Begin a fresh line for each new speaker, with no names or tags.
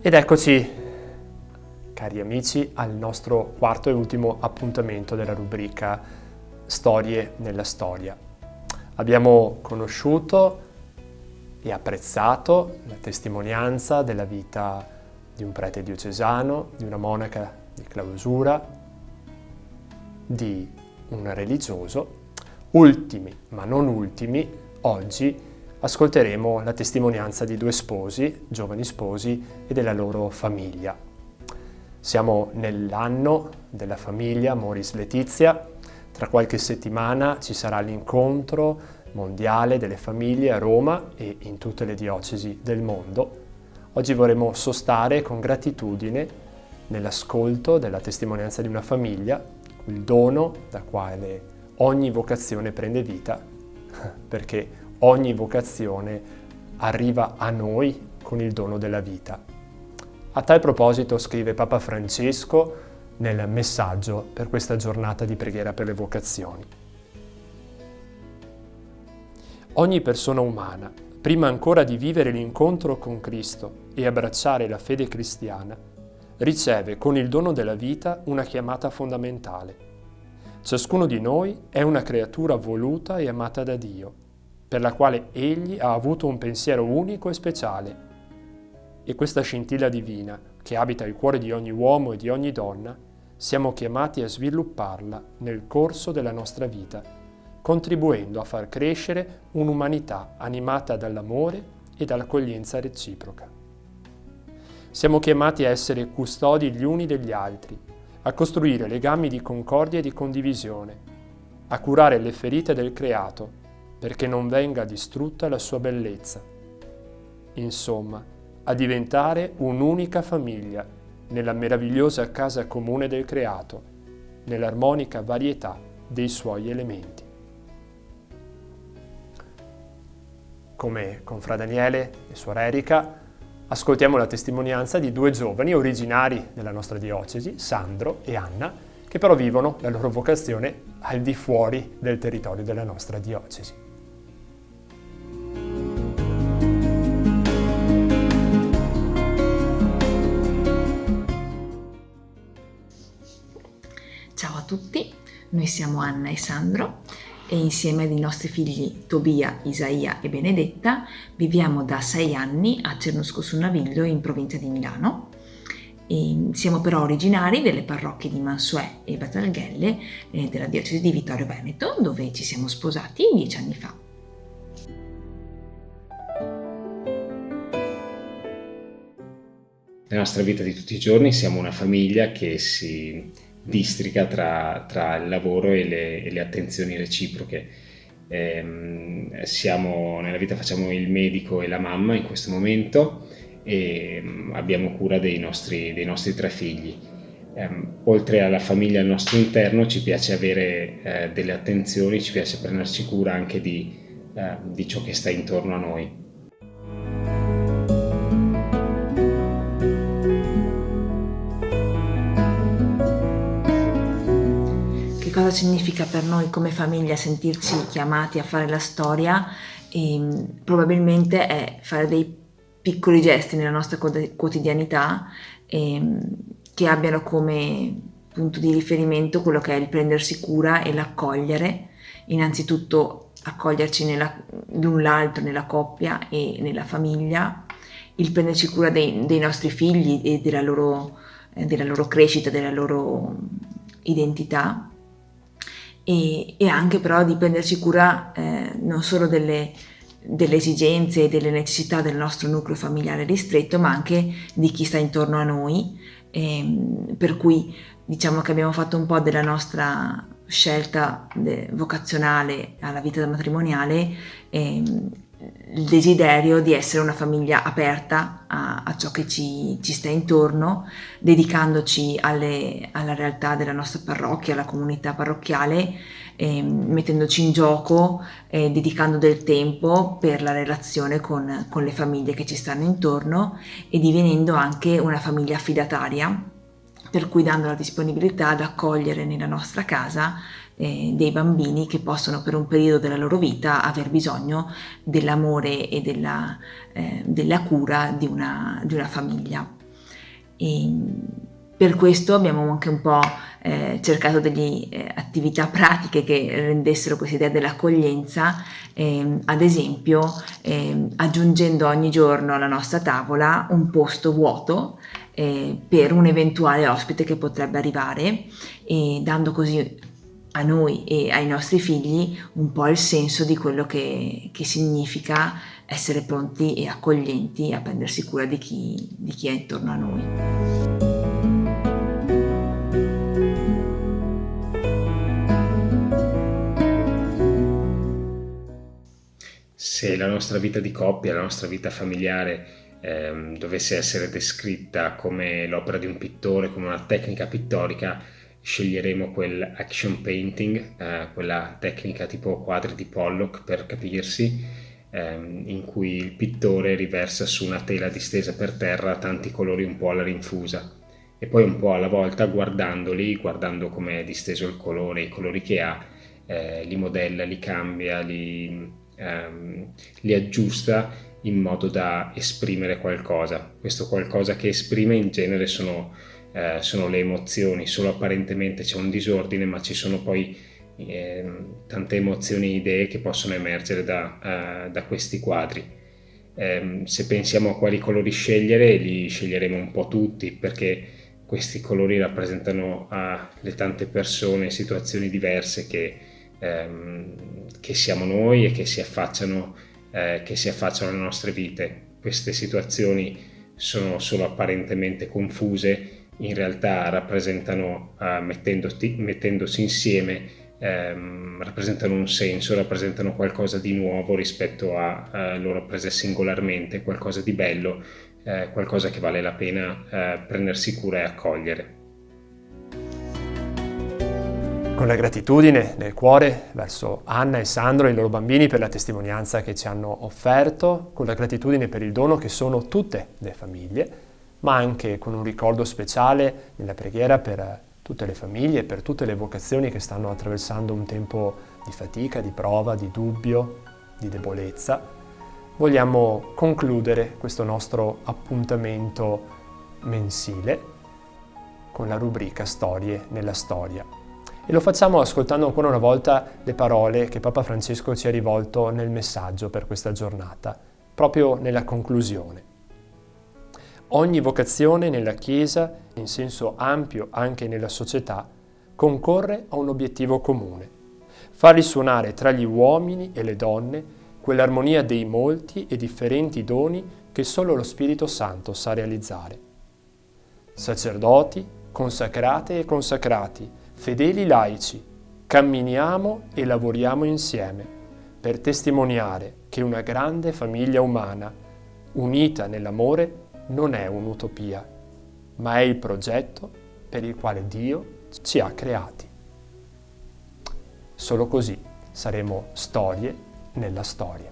Ed eccoci, cari amici, al nostro quarto e ultimo appuntamento della rubrica Storie nella Storia. Abbiamo conosciuto e apprezzato la testimonianza della vita di un prete diocesano, di una monaca di clausura, di un religioso. Ultimi, ma non ultimi, oggi ascolteremo la testimonianza di due sposi, giovani sposi, e della loro famiglia. Siamo nell'anno della famiglia Moris Letizia. Tra qualche settimana ci sarà l'incontro mondiale delle famiglie a Roma e in tutte le diocesi del mondo. Oggi vorremmo sostare con gratitudine nell'ascolto della testimonianza di una famiglia, il dono da quale ogni vocazione prende vita, perché ogni vocazione arriva a noi con il dono della vita. A tal proposito scrive Papa Francesco nel messaggio per questa giornata di preghiera per le vocazioni. Ogni persona umana, prima ancora di vivere l'incontro con Cristo e abbracciare la fede cristiana, riceve con il dono della vita una chiamata fondamentale. Ciascuno di noi è una creatura voluta e amata da Dio, per la quale Egli ha avuto un pensiero unico e speciale. E questa scintilla divina, che abita il cuore di ogni uomo e di ogni donna, siamo chiamati a svilupparla nel corso della nostra vita, contribuendo a far crescere un'umanità animata dall'amore e dall'accoglienza reciproca. Siamo chiamati a essere custodi gli uni degli altri, a costruire legami di concordia e di condivisione, a curare le ferite del creato, perché non venga distrutta la sua bellezza. Insomma, a diventare un'unica famiglia nella meravigliosa casa comune del creato, nell'armonica varietà dei suoi elementi. Come con Fra Daniele e Suor Erika, ascoltiamo la testimonianza di due giovani originari della nostra diocesi, Sandro e Anna, che però vivono la loro vocazione al di fuori del territorio della nostra diocesi.
Ciao a tutti, noi siamo Anna e Sandro e insieme ai nostri figli Tobia, Isaia e Benedetta viviamo da 6 anni a Cernusco sul Naviglio in provincia di Milano. E siamo però originari delle parrocchie di Mansuè e Batalghelle della diocesi di Vittorio Veneto, dove ci siamo sposati 10 anni fa.
Nella nostra vita di tutti i giorni siamo una famiglia che si districa tra il lavoro e le attenzioni reciproche. Nella vita facciamo il medico e la mamma in questo momento e abbiamo cura dei nostri 3 figli. Oltre alla famiglia al nostro interno ci piace avere delle attenzioni, ci piace prenderci cura anche di ciò che sta intorno a noi.
Cosa significa per noi come famiglia sentirci chiamati a fare la storia? Probabilmente è fare dei piccoli gesti nella nostra quotidianità che abbiano come punto di riferimento quello che è il prendersi cura e l'accogliere, innanzitutto accoglierci l'un l'altro nella coppia e nella famiglia, il prenderci cura dei nostri figli e della loro crescita, della loro identità. E anche però di prenderci cura non solo delle esigenze e delle necessità del nostro nucleo familiare ristretto, ma anche di chi sta intorno a noi, per cui diciamo che abbiamo fatto un po' della nostra scelta vocazionale alla vita matrimoniale il desiderio di essere una famiglia aperta a ciò che ci sta intorno, dedicandoci alla realtà della nostra parrocchia, alla comunità parrocchiale, mettendoci in gioco, dedicando del tempo per la relazione con le famiglie che ci stanno intorno e divenendo anche una famiglia affidataria, per cui dando la disponibilità ad accogliere nella nostra casa dei bambini che possono per un periodo della loro vita aver bisogno dell'amore e della cura di una famiglia. E per questo abbiamo anche un po' cercato delle attività pratiche che rendessero questa idea dell'accoglienza, ad esempio aggiungendo ogni giorno alla nostra tavola un posto vuoto per un eventuale ospite che potrebbe arrivare, e dando così a noi e ai nostri figli un po' il senso di quello che significa essere pronti e accoglienti a prendersi cura di chi è intorno a noi.
Se la nostra vita di coppia, la nostra vita familiare dovesse essere descritta come l'opera di un pittore, come una tecnica pittorica, sceglieremo quel action painting, quella tecnica tipo quadri di Pollock per capirsi, in cui il pittore riversa su una tela distesa per terra tanti colori un po' alla rinfusa e poi un po' alla volta guardando come è disteso il colore, i colori che ha, li modella, li cambia, li aggiusta in modo da esprimere qualcosa. Questo qualcosa che esprime in genere sono le emozioni. Solo apparentemente c'è un disordine, ma ci sono poi tante emozioni e idee che possono emergere da questi quadri. Se pensiamo a quali colori scegliere, li sceglieremo un po' tutti, perché questi colori rappresentano le tante persone e situazioni diverse che siamo noi e che si affacciano alle nostre vite. Queste situazioni sono solo apparentemente confuse, in realtà rappresentano, mettendosi insieme, rappresentano un senso, rappresentano qualcosa di nuovo rispetto a loro prese singolarmente, qualcosa di bello, qualcosa che vale la pena prendersi cura e accogliere.
Con la gratitudine nel cuore verso Anna e Sandro e i loro bambini per la testimonianza che ci hanno offerto, con la gratitudine per il dono che sono tutte le famiglie, ma anche con un ricordo speciale nella preghiera per tutte le famiglie e per tutte le vocazioni che stanno attraversando un tempo di fatica, di prova, di dubbio, di debolezza, vogliamo concludere questo nostro appuntamento mensile con la rubrica Storie nella Storia. E lo facciamo ascoltando ancora una volta le parole che Papa Francesco ci ha rivolto nel messaggio per questa giornata, proprio nella conclusione. Ogni vocazione nella Chiesa, in senso ampio anche nella società, concorre a un obiettivo comune: far risuonare tra gli uomini e le donne quell'armonia dei molti e differenti doni che solo lo Spirito Santo sa realizzare. Sacerdoti, consacrate e consacrati, fedeli laici, camminiamo e lavoriamo insieme per testimoniare che una grande famiglia umana, unita nell'amore, non è un'utopia, ma è il progetto per il quale Dio ci ha creati. Solo così saremo storie nella storia.